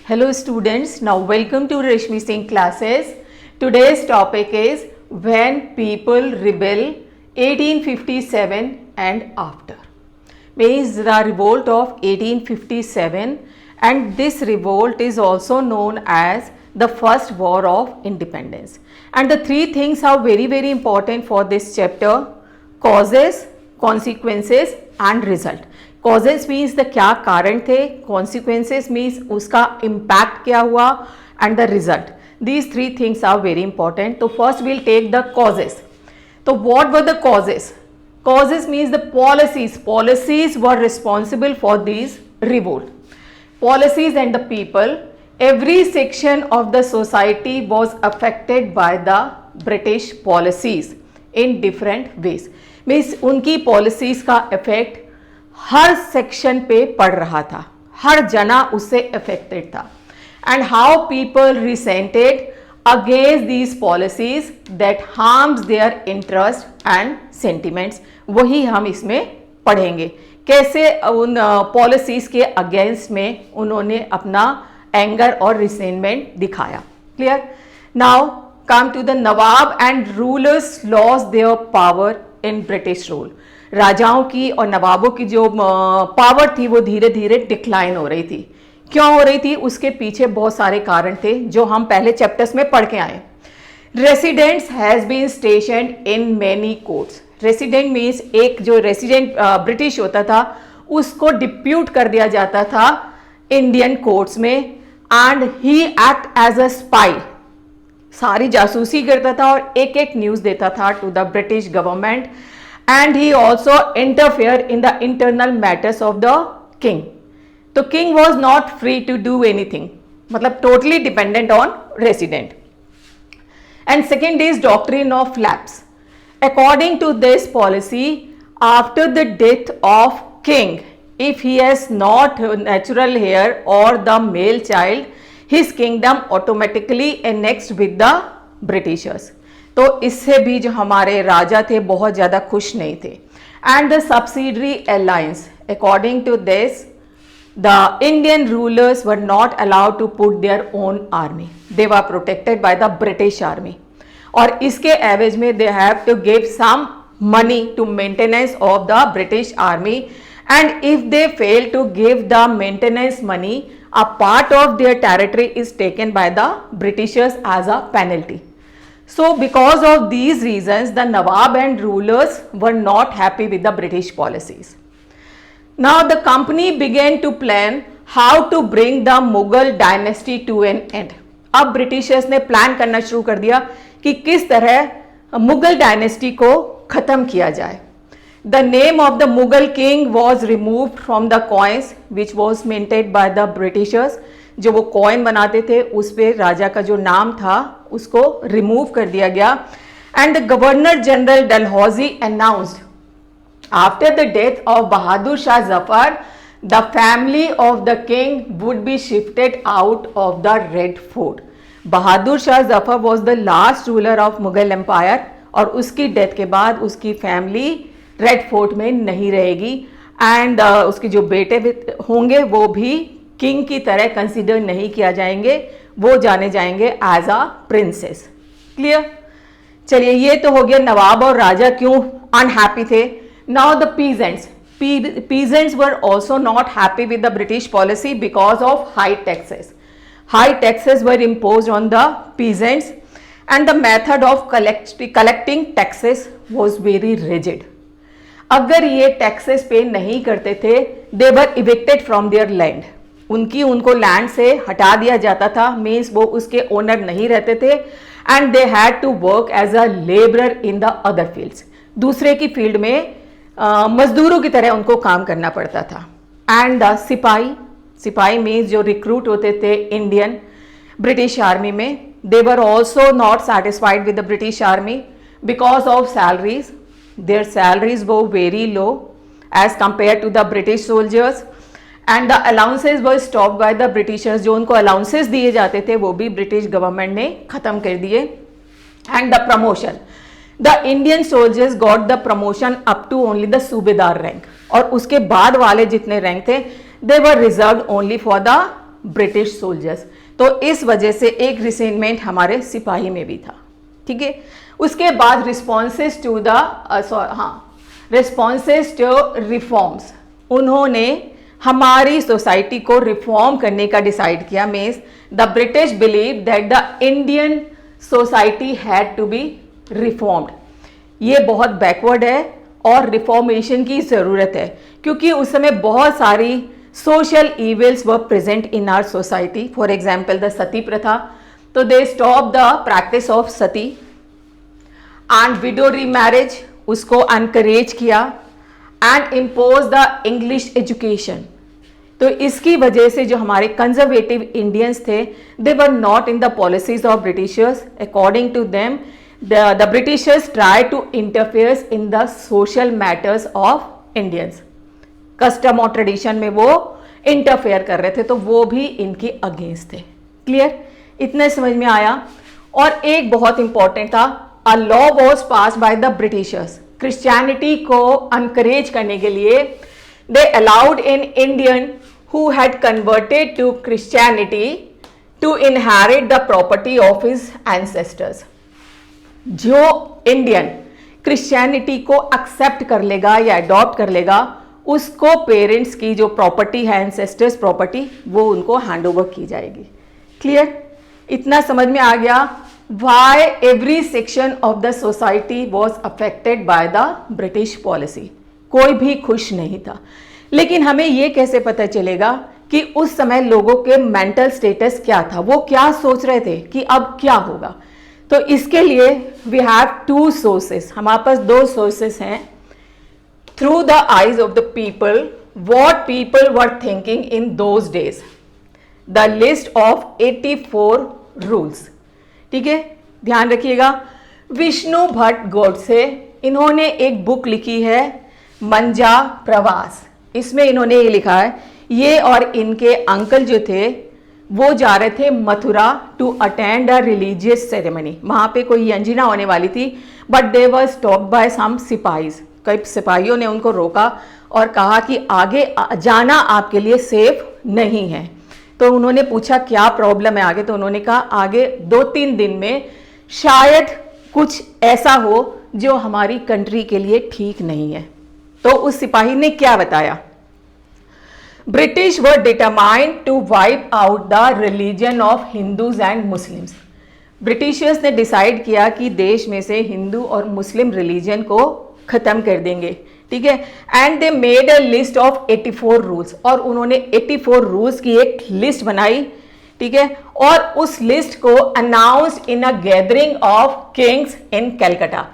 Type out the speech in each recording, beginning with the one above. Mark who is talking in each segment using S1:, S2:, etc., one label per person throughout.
S1: Hello students, now welcome to Rashmi Singh classes. Today's topic is when people rebel 1857 and after. Means the revolt of 1857, and this revolt is also known as the first war of independence. And the three things are very important for this chapter: causes, consequences and result. Causes means the क्या कारण थे, consequences means उसका impact क्या हुआ, and the result. These three things are very important. तो first will take the causes. तो what were the causes? Causes means the policies were responsible for this revolt. Policies and the people, every section of the society was affected by the British policies in different ways. Means उनकी policies का effect हर section पे पड़ रहा था, हर जना उससे affected था. And how people resented against these policies that harms their interest and sentiments. वही हम इसमें पढ़ेंगे, कैसे उन पॉलिसीज के अगेंस्ट में उन्होंने अपना एंगर और रिसेंटमेंट दिखाया. Clear? Now come to the nawab and rulers lost their power in British rule. राजाओं की और नवाबों की जो पावर थी वो धीरे धीरे डिक्लाइन हो रही थी. क्यों हो रही थी? उसके पीछे बहुत सारे कारण थे जो हम पहले चैप्टर्स में पढ़ के आए. Residents has been stationed in many courts. Resident means एक जो रेसिडेंट ब्रिटिश होता था उसको डिप्यूट कर दिया जाता था इंडियन कोर्ट्स में, and he act as a spy. सारी जासूसी करता था और एक एक न्यूज देता था to the British government. And he also interfered in the internal matters of the king. So king was not free to do anything. मतलब totally dependent on resident. And second is doctrine of lapse. According to this policy, after the death of king, if he has not natural heir or the male child, his kingdom automatically annexed with the Britishers. तो इससे भी जो हमारे राजा थे बहुत ज़्यादा खुश नहीं थे. And the subsidiary alliance, according to this the Indian rulers were not allowed to put their own army. They were protected by the British army. और इसके एवज में they have to give some money to maintenance of the British army. And if they fail to give the maintenance money, a part of their territory is taken by the Britishers as a penalty. So because of these reasons, the Nawab and rulers were not happy with the British policies. Now the company began to plan how to bring the Mughal dynasty to an end. अब Britishers ने plan करना शुरू कर दिया कि किस तरह Mughal dynasty को खत्म किया जाए. The name of the Mughal king was removed from the coins which was minted by the Britishers. जो वो कॉइन बनाते थे उस पर राजा का जो नाम था उसको रिमूव कर दिया गया. And the governor general Dalhousie announced after the death of Bahadur Shah Zafar the family of the king would be shifted out of the Red Fort. Bahadur Shah Zafar was the last ruler of Mughal empire और उसकी डेथ के बाद उसकी फैमिली रेड फोर्ट में नहीं रहेगी. And उसके जो बेटे होंगे वो भी किंग की तरह कंसिडर नहीं किया जाएंगे, वो जाने जाएंगे एज अ प्रिंसेस. क्लियर? चलिए, ये तो हो गया नवाब और राजा क्यों अनहैप्पी थे. Now the peasants were also not happy with the British policy because of high taxes. High taxes were imposed on the peasants and the method of collecting taxes was very rigid. अगर ये taxes पे नहीं करते थे, they were evicted from there land. उनको land से हटा दिया जाता था. मीन्स वो उसके ओनर नहीं रहते थे. And they had to work as a labourer in the other fields. दूसरे की फील्ड में मजदूरों की तरह उनको काम करना पड़ता था. एंड द सिपाही मीन्स जो रिक्रूट होते थे इंडियन ब्रिटिश आर्मी में, they were also not satisfied with the British army because of salaries. Their salaries वो very low as compare to the British soldiers. And the allowances were stop by the Britishers. जो उनको allowances दिए जाते थे वो भी British government ने खत्म कर दिए. And the promotion, the Indian soldiers got the promotion up to only the subedar rank. और उसके बाद वाले जितने रैंक थे they were reserve only for the British soldiers. तो इस वजह से एक रिसेंटमेंट हमारे सिपाही में भी था, ठीक है। उसके बाद रिस्पॉन्सेस टू रिफॉर्म्स, उन्होंने हमारी सोसाइटी को रिफॉर्म करने का डिसाइड किया। Means the British believe that the Indian society had to be reformed. ये बहुत बैकवर्ड है और रिफॉर्मेशन की ज़रूरत है, क्योंकि उस समय बहुत सारी social evils were present in our society. For example the sati pratha, तो they stop the practice of sati and widow remarriage, उसको अनकरेज किया, and impose the English education. तो इसकी वजह से जो हमारे कंजर्वेटिव इंडियंस थे, they were not in the policies of Britishers. According to them the Britishers try to interfere in the social matters of Indians. Custom और tradition में वो इंटरफेयर कर रहे थे, तो वो भी इनके अगेंस्ट थे। क्लियर, इतने समझ में आया। और एक बहुत इंपॉर्टेंट था, a law was pass by the Britishers. Christianity को अनकरेज करने के लिए they allowed in Indian who had converted to Christianity to inherit the property of his ancestors. जो इंडियन क्रिश्चियनिटी को एक्सेप्ट कर लेगा या अडॉप्ट कर लेगा, उसको पेरेंट्स की जो प्रॉपर्टी है, एंसेस्टर्स प्रॉपर्टी, वो उनको हैंड ओवर की जाएगी। क्लियर, इतना समझ में आ गया why every section of the society was affected by the British policy. कोई भी खुश नहीं था। लेकिन हमें ये कैसे पता चलेगा कि उस समय लोगों के मेंटल स्टेटस क्या था, वो क्या सोच रहे थे कि अब क्या होगा। तो इसके लिए वी हैव टू सोर्सेस, हमारे पास दो सोर्सेस हैं। Through the eyes of the people, what people were thinking in those days, the list of 84 rules. ठीक है, ध्यान रखिएगा। विष्णु भट्ट गोडसे, इन्होंने एक बुक लिखी है मंजा प्रवास। इसमें इन्होंने ये लिखा है, ये और इनके अंकल जो थे वो जा रहे थे Mathura to attend a religious ceremony. वहां पे कोई यंजना होने वाली थी, but they were stopped by some sipahis. कई सिपाहियों ने उनको रोका और कहा कि आगे जाना आपके लिए सेफ नहीं है। तो उन्होंने पूछा क्या प्रॉब्लम है आगे, तो उन्होंने कहा आगे 2-3 दिन में शायद कुछ ऐसा हो जो हमारी कंट्री के लिए ठीक नहीं है। तो उस सिपाही ने क्या बताया, British were determined to wipe out the religion of Hindus and Muslims. Britishers ने डिसाइड किया कि देश में से हिंदू और मुस्लिम रिलीजन को खत्म कर देंगे। ठीक है, and they made a list of 84 rules, और उन्होंने 84 रूल्स की एक लिस्ट बनाई। ठीक है, और उस लिस्ट को announced in a gathering of kings in Calcutta.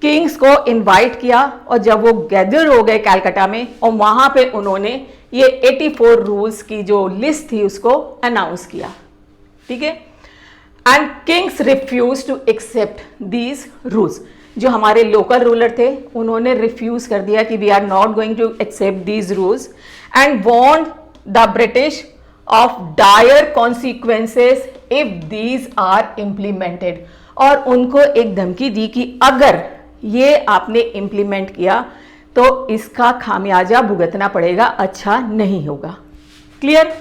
S1: Kings को इनवाइट किया, और जब वो गैदर हो गए कलकत्ता में, और वहां पे उन्होंने ये 84 रूल्स की जो लिस्ट थी उसको अनाउंस किया। ठीक है, and kings refuse to accept these rules. जो हमारे लोकल रूलर थे उन्होंने रिफ्यूज कर दिया कि we are not going to accept these rules, and warned the British of dire consequences if these are implemented. और उनको एक धमकी दी कि अगर ये आपने इम्प्लीमेंट किया तो इसका खामियाजा भुगतना पड़ेगा, अच्छा नहीं होगा। क्लियर,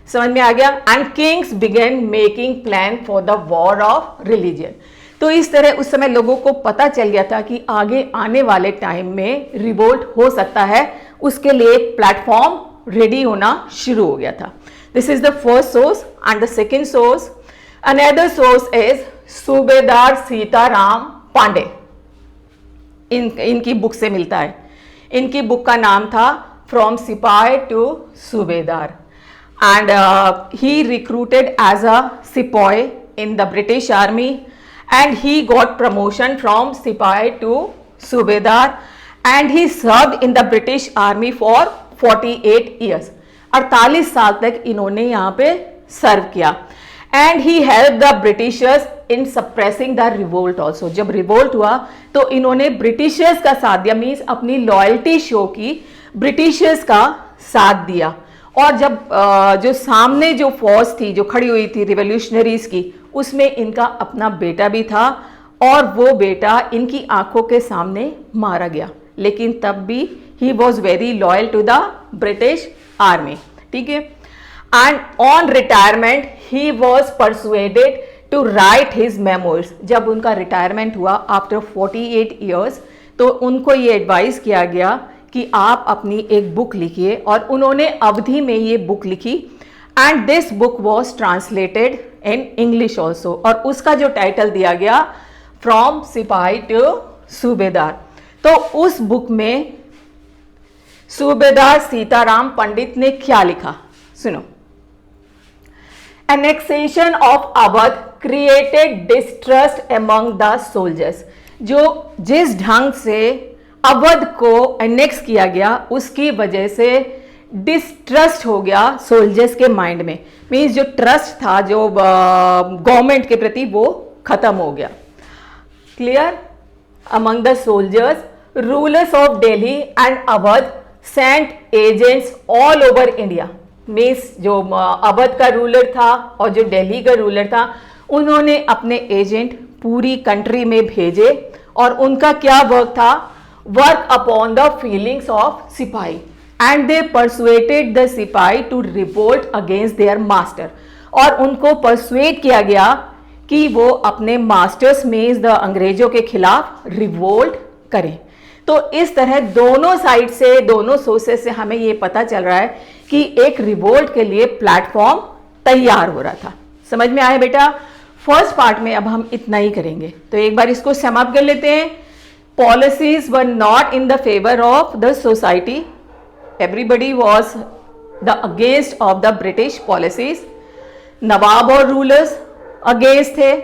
S1: समझ में आ गया। And kings began making plan for the war of religion. तो इस तरह उस समय लोगों को पता चल गया था कि आगे आने वाले टाइम में रिवोल्ट हो सकता है, उसके लिए एक प्लेटफॉर्म रेडी होना शुरू हो गया था। This is the first source. And the second source, another source is सूबेदार सीताराम पांडे। इनकी बुक से मिलता है। इनकी बुक का नाम था from sipahi to subedar, and he recruited as a sipahi in the British army, and he got promotion from sipahi to subedar, and he served in the British army for 48 years. 48 साल तक इन्होंने यहाँ पे सर्व किया। And he help the Britishers in suppressing the revolt also. जब revolt हुआ तो इन्होंने ब्रिटिशर्स का साथ दिया, मीन्स अपनी लॉयल्टी शो की, ब्रिटिशर्स का साथ दिया। और जब जो सामने जो फौज थी जो खड़ी हुई थी रिवोल्यूशनरीज की, उसमें इनका अपना बेटा भी था, और वो बेटा इनकी आंखों के सामने मारा गया। लेकिन तब भी he was very loyal to the British army. ठीक है, and on retirement he was persuaded to write his memoirs. जब उनका रिटायरमेंट हुआ आफ्टर 48 ईयर्स, तो उनको ये एडवाइस किया गया कि आप अपनी एक बुक लिखिए, और उन्होंने अवधि में ये बुक लिखी and this book was translated in English also, और उसका जो टाइटल दिया गया फ्रॉम सिपाही टू सूबेदार। तो उस बुक में सूबेदार सीताराम पंडित ने क्या लिखा, सुनो। Annexation of Awadh created distrust among the soldiers। जो जिस ढंग से अवध को एनेक्स किया गया उसकी वजह से डिस्ट्रस्ट हो गया सोल्जर्स के माइंड में, मीन्स जो ट्रस्ट था जो गवर्नमेंट के प्रति वो खत्म हो गया। Clear? Among the soldiers rulers of Delhi and Awadh sent agents all over India. Means जो अवध का रूलर था और जो दिल्ली का रूलर था, उन्होंने अपने एजेंट पूरी कंट्री में भेजे, और उनका क्या वर्क था? Work upon the feelings of sipahi, and they persuaded the sipahi to revolt against their master. और उनको परसुएट किया गया कि वो अपने मास्टर्स मीन्स द अंग्रेजों के खिलाफ रिवोल्ट करें। तो इस तरह दोनों साइड से, दोनों सोर्सेस से हमें ये पता चल रहा है कि एक रिवोल्ट के लिए प्लेटफॉर्म तैयार हो रहा था। समझ में आया बेटा? फर्स्ट पार्ट में अब हम इतना ही करेंगे, तो एक बार इसको सम अप कर लेते हैं। Policies were not in the favour of the society, everybody was the against of the British policies. नवाब और रूलर्स अगेंस्ट थे,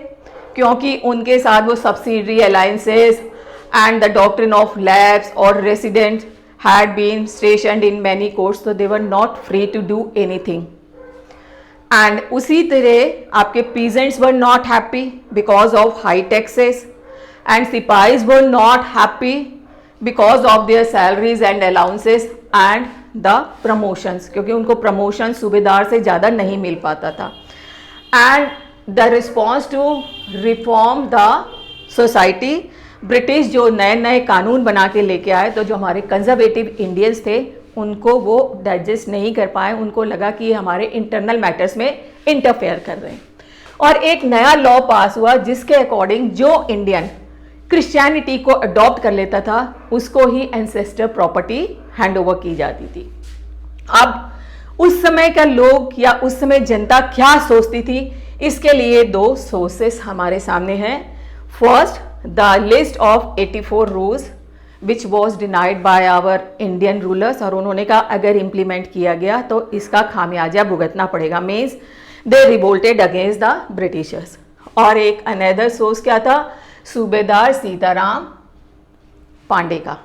S1: क्योंकि उनके साथ वो subsidiary alliances and the doctrine of lapse or resident had been stationed in many courts, so they were not free to do anything. And उसी तरह आपके peasants were not happy because of high taxes, and sipahis were not happy because of their salaries and allowances and the promotions, क्योंकि उनको promotion सूबेदार से ज़्यादा नहीं मिल पाता था। And the response to reform the society, British जो नए नए कानून बना के लेके आए, तो जो हमारे कंजर्वेटिव इंडियंस थे उनको वो डाइजेस्ट नहीं कर पाए, उनको लगा कि ये हमारे इंटरनल मैटर्स में इंटरफेयर कर रहे हैं। और एक नया लॉ पास हुआ जिसके अकॉर्डिंग जो इंडियन क्रिश्चियनिटी को अडॉप्ट कर लेता था उसको ही एंसेस्टर प्रॉपर्टी हैंड ओवर की जाती थी। अब उस समय का लोग या उस समय जनता क्या सोचती थी, इसके लिए दो सोर्सेस हमारे सामने हैं। First, the list of 84 rules which was denied by our Indian rulers, और उन्होंने कहा अगर इम्प्लीमेंट किया गया तो इसका खामियाजा भुगतना पड़ेगा, means they revolted against the Britishers. और एक अनदर सोर्स क्या था? सूबेदार सीताराम पांडे का।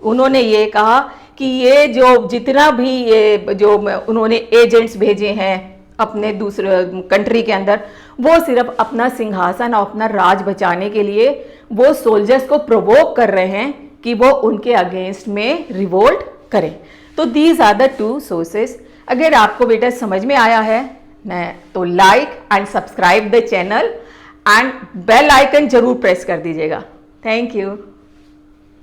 S1: उन्होंने ये कहा कि ये जो जितना भी ये जो उन्होंने एजेंट्स भेजे हैं अपने दूसरे कंट्री के अंदर, वो सिर्फ अपना सिंहासन और अपना राज बचाने के लिए वो सोल्जर्स को प्रोवोक कर रहे हैं कि वो उनके अगेंस्ट में रिवोल्ट करें। तो these are the two sources. अगर आपको बेटा समझ में आया है न, तो like and subscribe the channel and bell icon जरूर प्रेस कर दीजिएगा। Thank you.